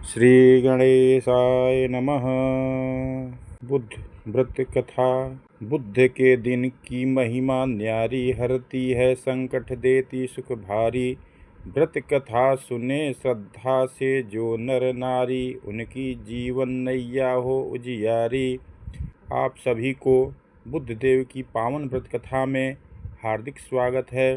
श्री गणेशाय नमः। बुद्ध व्रत कथा। बुद्ध के दिन की महिमा न्यारी, हरती है संकट देती सुख भारी। व्रत कथा सुने श्रद्धा से जो नर नारी, उनकी जीवन नैया हो उजियारी। आप सभी को बुद्ध देव की पावन व्रत कथा में हार्दिक स्वागत है।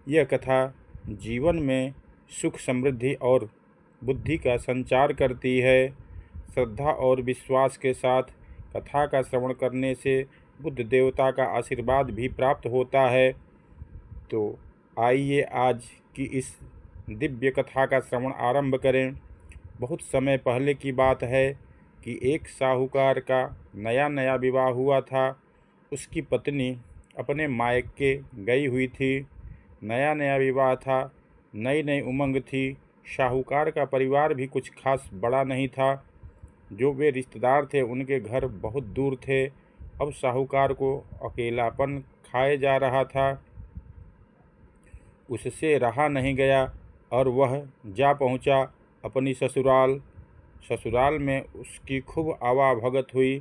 यह कथा जीवन में सुख समृद्धि और बुद्धि का संचार करती है। श्रद्धा और विश्वास के साथ कथा का श्रवण करने से बुद्ध देवता का आशीर्वाद भी प्राप्त होता है। तो आइए आज की इस दिव्य कथा का श्रवण आरंभ करें। बहुत समय पहले की बात है कि एक साहूकार का नया नया विवाह हुआ था। उसकी पत्नी अपने मायके गई हुई थी। नया नया विवाह था, नई नई उमंग थी। साहूकार का परिवार भी कुछ खास बड़ा नहीं था। जो वे रिश्तेदार थे उनके घर बहुत दूर थे। अब साहूकार को अकेलापन खाए जा रहा था। उससे रहा नहीं गया और वह जा पहुंचा अपनी ससुराल। ससुराल में उसकी खूब आवाभगत हुई।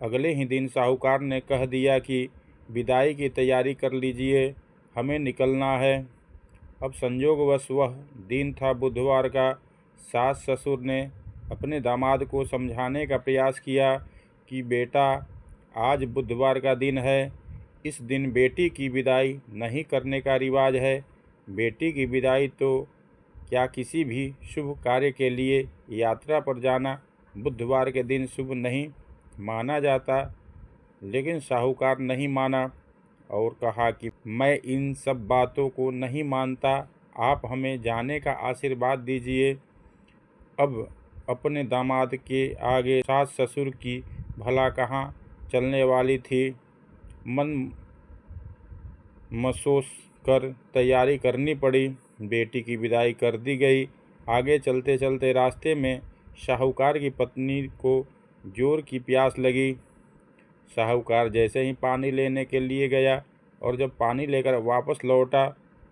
अगले ही दिन साहूकार ने कह दिया कि विदाई की तैयारी कर लीजिए, हमें निकलना है। अब संयोगवश वह दिन था बुधवार का। सास ससुर ने अपने दामाद को समझाने का प्रयास किया कि बेटा, आज बुधवार का दिन है, इस दिन बेटी की विदाई नहीं करने का रिवाज है। बेटी की विदाई तो क्या किसी भी शुभ कार्य के लिए यात्रा पर जाना बुधवार के दिन शुभ नहीं माना जाता। लेकिन साहूकार नहीं माना और कहा कि मैं इन सब बातों को नहीं मानता, आप हमें जाने का आशीर्वाद दीजिए। अब अपने दामाद के आगे सास ससुर की भला कहाँ चलने वाली थी। मन महसूस कर तैयारी करनी पड़ी। बेटी की विदाई कर दी गई। आगे चलते चलते रास्ते में साहूकार की पत्नी को जोर की प्यास लगी। साहूकार जैसे ही पानी लेने के लिए गया और जब पानी लेकर वापस लौटा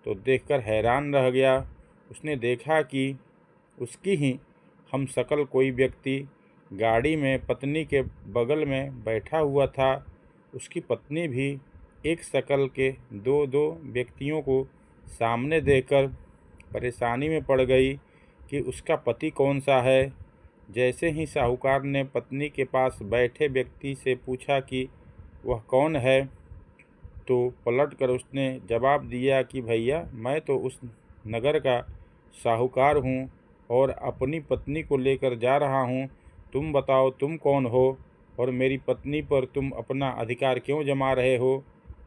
तो देखकर हैरान रह गया। उसने देखा कि उसकी ही हमशक्ल कोई व्यक्ति गाड़ी में पत्नी के बगल में बैठा हुआ था। उसकी पत्नी भी एक शक्ल के दो दो व्यक्तियों को सामने देखकर परेशानी में पड़ गई कि उसका पति कौन सा है। जैसे ही साहूकार ने पत्नी के पास बैठे व्यक्ति से पूछा कि वह कौन है, तो पलटकर उसने जवाब दिया कि भैया, मैं तो उस नगर का साहूकार हूँ और अपनी पत्नी को लेकर जा रहा हूँ। तुम बताओ, तुम कौन हो और मेरी पत्नी पर तुम अपना अधिकार क्यों जमा रहे हो।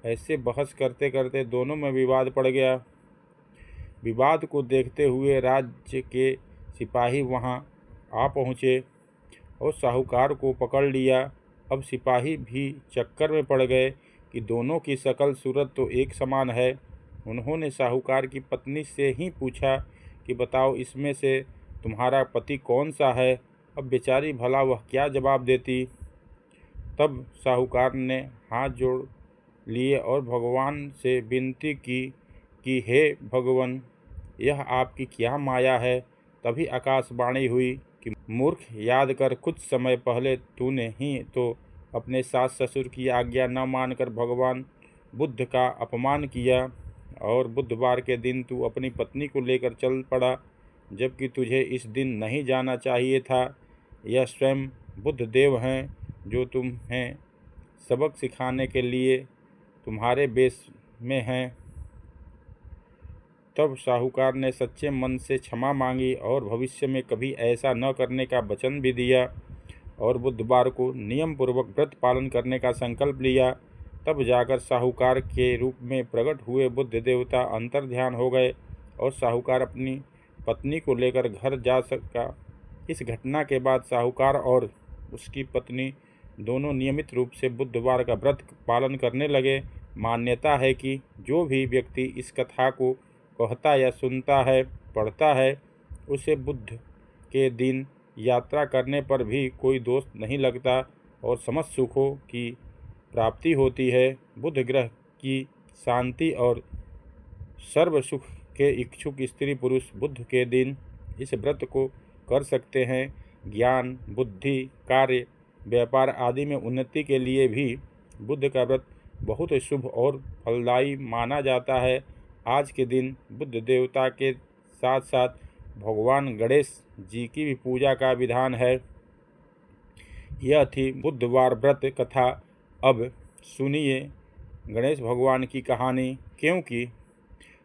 ऐसे बहस करते करते दोनों में विवाद पड़ गया। विवाद को देखते हुए राज्य के सिपाही वहाँ आ पहुँचे और साहूकार को पकड़ लिया। अब सिपाही भी चक्कर में पड़ गए कि दोनों की शक्ल सूरत तो एक समान है। उन्होंने साहूकार की पत्नी से ही पूछा कि बताओ, इसमें से तुम्हारा पति कौन सा है। अब बेचारी भला वह क्या जवाब देती। तब साहूकार ने हाथ जोड़ लिए और भगवान से विनती की कि हे भगवान, यह आपकी क्या माया है। तभी आकाशवाणी हुई कि मूर्ख, याद कर, कुछ समय पहले तूने ही तो अपने सास ससुर की आज्ञा न मानकर भगवान बुद्ध का अपमान किया और बुधवार के दिन तू अपनी पत्नी को लेकर चल पड़ा, जबकि तुझे इस दिन नहीं जाना चाहिए था। यह स्वयं बुद्ध देव हैं जो तुम्हें सबक सिखाने के लिए तुम्हारे वेश में हैं। तब साहूकार ने सच्चे मन से क्षमा मांगी और भविष्य में कभी ऐसा न करने का वचन भी दिया और बुधवार को नियम पूर्वक व्रत पालन करने का संकल्प लिया। तब जाकर साहूकार के रूप में प्रकट हुए बुद्ध देवता अंतर्ध्यान हो गए और साहूकार अपनी पत्नी को लेकर घर जा सका। इस घटना के बाद साहूकार और उसकी पत्नी दोनों नियमित रूप से बुधवार का व्रत पालन करने लगे। मान्यता है कि जो भी व्यक्ति इस कथा को कहता या सुनता है, पढ़ता है, उसे बुद्ध के दिन यात्रा करने पर भी कोई दोष नहीं लगता और समस्त सुखों की प्राप्ति होती है। बुध ग्रह की शांति और सर्व सुख के इच्छुक स्त्री पुरुष बुध के दिन इस व्रत को कर सकते हैं। ज्ञान, बुद्धि, कार्य, व्यापार आदि में उन्नति के लिए भी बुद्ध का व्रत बहुत शुभ और फलदायी माना जाता है। आज के दिन बुद्ध देवता के साथ साथ भगवान गणेश जी की भी पूजा का विधान है। यह थी बुधवार व्रत कथा। अब सुनिए गणेश भगवान की कहानी, क्योंकि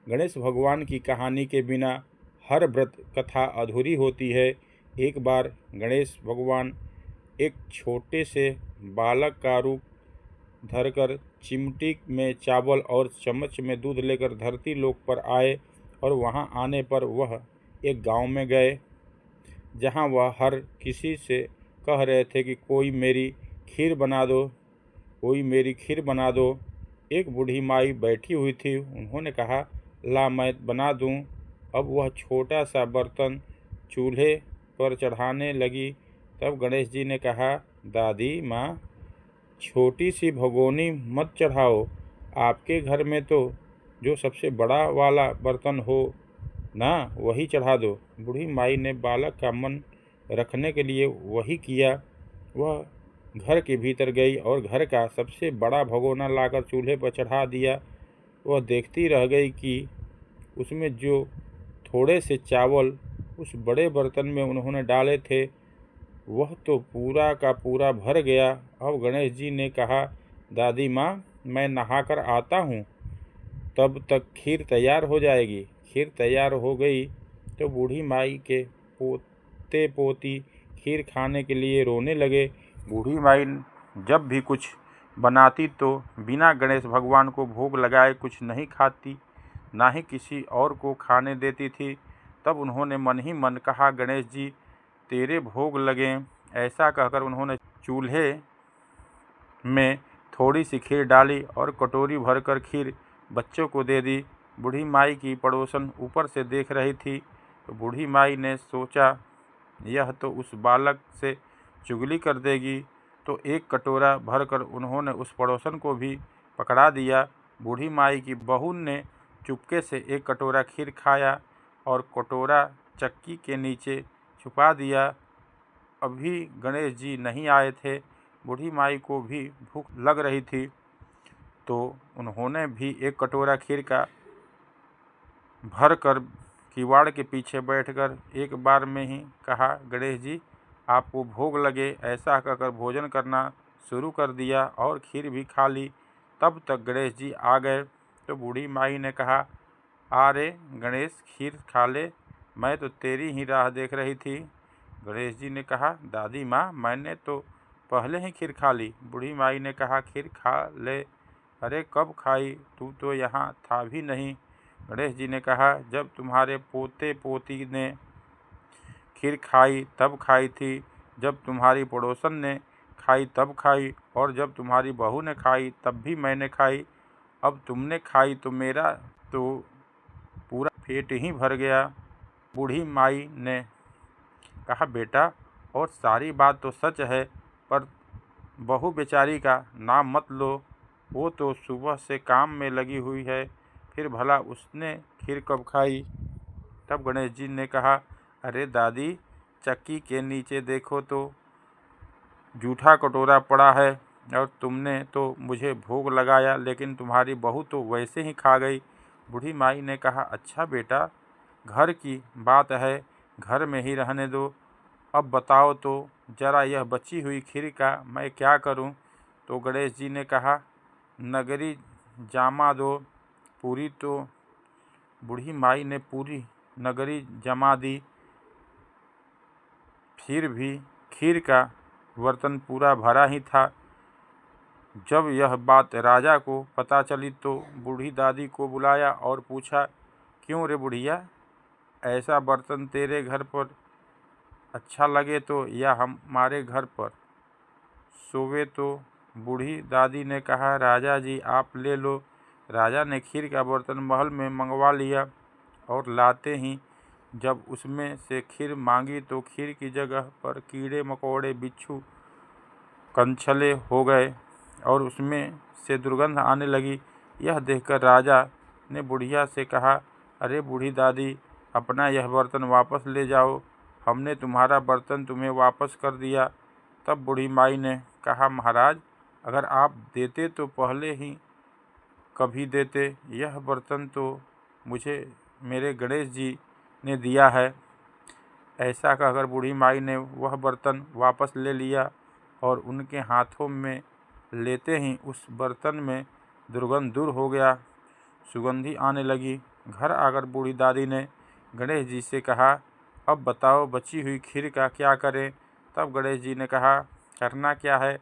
गणेश भगवान की कहानी के बिना हर व्रत कथा अधूरी होती है। एक बार गणेश भगवान एक छोटे से बालक का रूप धरकर चिमटी में चावल और चम्मच में दूध लेकर धरती लोक पर आए और वहां आने पर वह एक गांव में गए, जहां वह हर किसी से कह रहे थे कि कोई मेरी खीर बना दो, कोई मेरी खीर बना दो। एक बूढ़ी माई बैठी हुई थी, उन्होंने कहा, ला मैं बना दूं। अब वह छोटा सा बर्तन चूल्हे पर चढ़ाने लगी। तब गणेश जी ने कहा, दादी माँ, छोटी सी भगोनी मत चढ़ाओ, आपके घर में तो जो सबसे बड़ा वाला बर्तन हो ना, वही चढ़ा दो। बूढ़ी माई ने बालक का मन रखने के लिए वही किया। वह घर के भीतर गई और घर का सबसे बड़ा भगोना लाकर चूल्हे पर चढ़ा दिया। वह देखती रह गई कि उसमें जो थोड़े से चावल उस बड़े बर्तन में उन्होंने डाले थे, वह तो पूरा का पूरा भर गया। अब गणेश जी ने कहा, दादी माँ, मैं नहाकर आता हूँ, तब तक खीर तैयार हो जाएगी। खीर तैयार हो गई तो बूढ़ी माई के पोते पोती खीर खाने के लिए रोने लगे। बूढ़ी माई जब भी कुछ बनाती तो बिना गणेश भगवान को भोग लगाए कुछ नहीं खाती, ना ही किसी और को खाने देती थी। तब उन्होंने मन ही मन कहा, गणेश जी तेरे भोग लगें। ऐसा कहकर उन्होंने चूल्हे में थोड़ी सी खीर डाली और कटोरी भरकर खीर बच्चों को दे दी। बूढ़ी माई की पड़ोसन ऊपर से देख रही थी, तो बूढ़ी माई ने सोचा, यह तो उस बालक से चुगली कर देगी। तो एक कटोरा भरकर उन्होंने उस पड़ोसन को भी पकड़ा दिया। बूढ़ी माई की बहू ने चुपके से एक कटोरा खीर खाया और कटोरा चक्की के नीचे छुपा दिया। अभी गणेश जी नहीं आए थे। बूढ़ी माई को भी भूख लग रही थी, तो उन्होंने भी एक कटोरा खीर का भर कर किवाड़ के पीछे बैठकर एक बार में ही कहा, गणेश जी आपको भोग लगे। ऐसा कहकर भोजन करना शुरू कर दिया और खीर भी खा ली। तब तक गणेश जी आ गए तो बूढ़ी माई ने कहा, अरे गणेश, खीर खा ले, मैं तो तेरी ही राह देख रही थी। गणेश जी ने कहा, दादी माँ, मैंने तो पहले ही खीर खा ली। बूढ़ी माई ने कहा, खीर खा ले। अरे कब खाई, तू तो यहाँ था भी नहीं। गणेश जी ने कहा, जब तुम्हारे पोते पोती ने खीर खाई तब खाई थी, जब तुम्हारी पड़ोसन ने खाई तब खाई, और जब तुम्हारी बहू ने खाई तब भी मैंने खाई। अब तुमने खाई तो मेरा तो पूरा पेट ही भर गया। बूढ़ी माई ने कहा, बेटा, और सारी बात तो सच है, पर बहू बेचारी का नाम मत लो। वो तो सुबह से काम में लगी हुई है, फिर भला उसने खीर कब खाई। तब गणेश जी ने कहा, अरे दादी, चक्की के नीचे देखो तो जूठा कटोरा पड़ा है, और तुमने तो मुझे भोग लगाया, लेकिन तुम्हारी बहू तो वैसे ही खा गई। बूढ़ी माई ने कहा, अच्छा बेटा, घर की बात है, घर में ही रहने दो। अब बताओ तो जरा, यह बची हुई खीर का मैं क्या करूं। तो गणेश जी ने कहा, नगरी जमा दो। पूरी तो बूढ़ी माई ने पूरी नगरी जमा दी, फिर भी खीर का बर्तन पूरा भरा ही था। जब यह बात राजा को पता चली तो बूढ़ी दादी को बुलाया और पूछा, क्यों रे बुढ़िया, ऐसा बर्तन तेरे घर पर अच्छा लगे तो या हमारे घर पर सोवे। तो बूढ़ी दादी ने कहा, राजा जी आप ले लो। राजा ने खीर का बर्तन महल में मंगवा लिया और लाते ही जब उसमें से खीर मांगी तो खीर की जगह पर कीड़े मकोड़े, बिच्छू, कंछले हो गए और उसमें से दुर्गंध आने लगी। यह देखकर राजा ने बुढ़िया से कहा, अरे बूढ़ी दादी, अपना यह बर्तन वापस ले जाओ। हमने तुम्हारा बर्तन तुम्हें वापस कर दिया। तब बूढ़ी माई ने कहा, महाराज, अगर आप देते तो पहले ही कभी देते। यह बर्तन तो मुझे मेरे गणेश जी ने दिया है। ऐसा कहकर बूढ़ी माई ने वह बर्तन वापस ले लिया और उनके हाथों में लेते ही उस बर्तन में दुर्गंध दूर हो गया, सुगंधी आने लगी। घर आकर बूढ़ी दादी ने गणेश जी से कहा, अब बताओ बची हुई खीर का क्या करें। तब गणेश जी ने कहा, करना क्या है,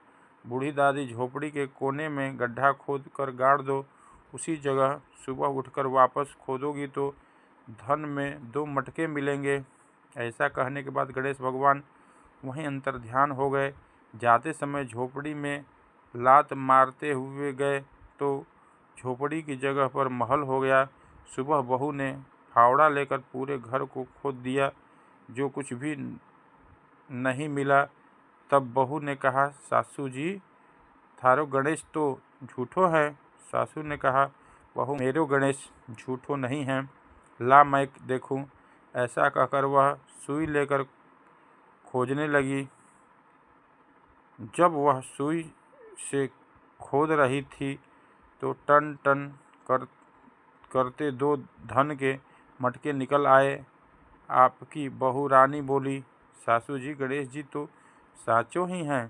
बूढ़ी दादी, झोपड़ी के कोने में गड्ढा खोद कर गाड़ दो। उसी जगह सुबह उठकर वापस खोदोगी तो धन में 2 मटके मिलेंगे। ऐसा कहने के बाद गणेश भगवान वहीं अंतर्ध्यान हो गए। जाते समय झोपड़ी में लात मारते हुए गए तो झोपड़ी की जगह पर महल हो गया। सुबह बहू ने फावड़ा लेकर पूरे घर को खोद दिया, जो कुछ भी नहीं मिला। तब बहू ने कहा, सासू जी, थारो गणेश तो झूठो है। सासू ने कहा, बहू, मेरो गणेश झूठो नहीं है, ला मैं देखूं। ऐसा कहकर वह सुई लेकर खोजने लगी। जब वह सुई से खोद रही थी तो टन टन करते 2 धन के मटके निकल आए। आपकी बहू रानी बोली, सासू जी, गणेश जी तो साचो ही हैं।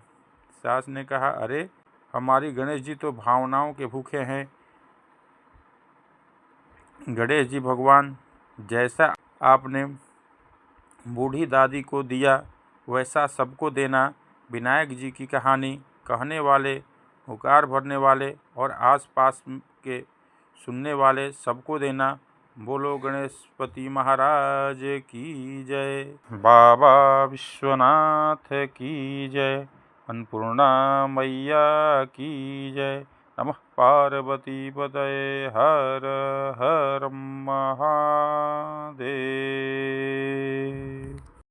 सास ने कहा, अरे, हमारी गणेश जी तो भावनाओं के भूखे हैं। गणेश जी भगवान, जैसा आपने बूढ़ी दादी को दिया वैसा सबको देना। विनायक जी की कहानी कहने वाले, हुकार भरने वाले और आसपास के सुनने वाले सबको देना। बोलो गणेशपति महाराज की जय। बाबा विश्वनाथ की जय। अन्नपूर्णा मैया की जय। नमः पार्वती पतये। हर हर महादेव।